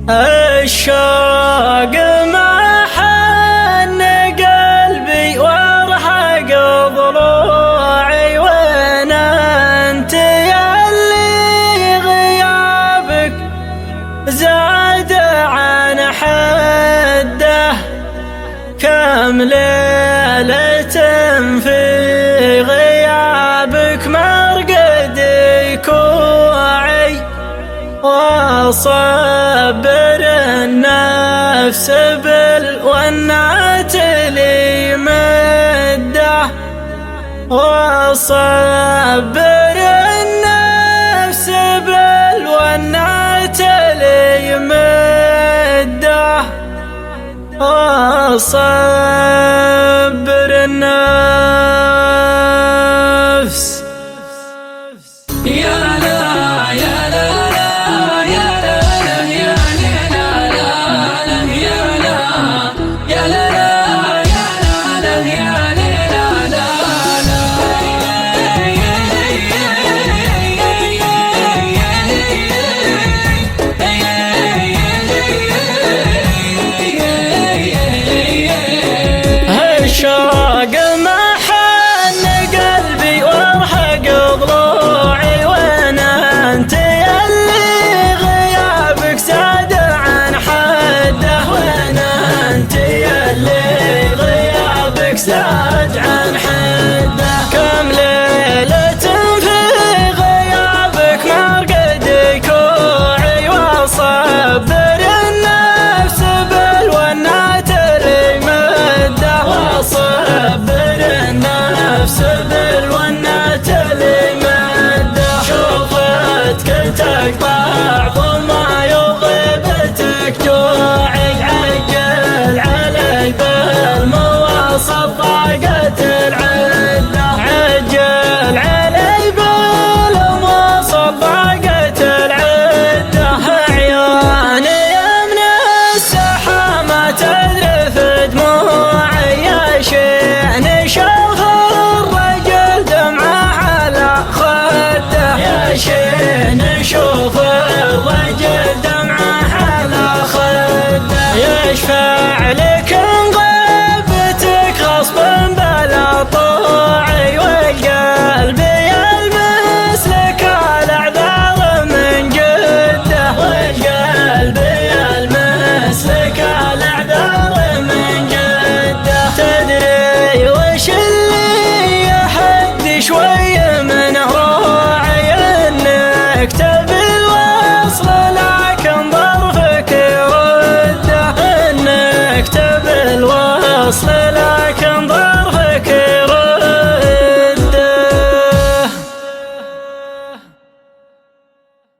الشوق محن قلبي وارحق ضلوعي، وين انت ياللي غيابك زاد عن حده؟ كم ليلة في غيابك مرقدي كوعي، وصبر النفس بالونات لي مده، وصبر النفس بالونات لي مده، وصبر النفس. يا لا يا لا يا لا يا لا يا لا يا لا يا لا يا الشوق محن قلبي وارحق ضلوعي، وين انت ياللي غيابك زاد عن حده؟ وين انت ياللي غيابك زاد عن حده؟ كم ليلة في غيابك مرقدي كوعي، وصبر النفس بالونات لي مده، وصبر النفس بالونات لي مده. شوفتك تقطع ضما يغيبتك جوعي، عجل علي بالمواصل ضاقت العده، عجل علي بالمواصل ضاقت العده. عيوني من السحا ما تدري في دموعي، يا شين شوف الرجل دمعه على خده، يا شين شوف الرجل دمعه على خده. يشفع لك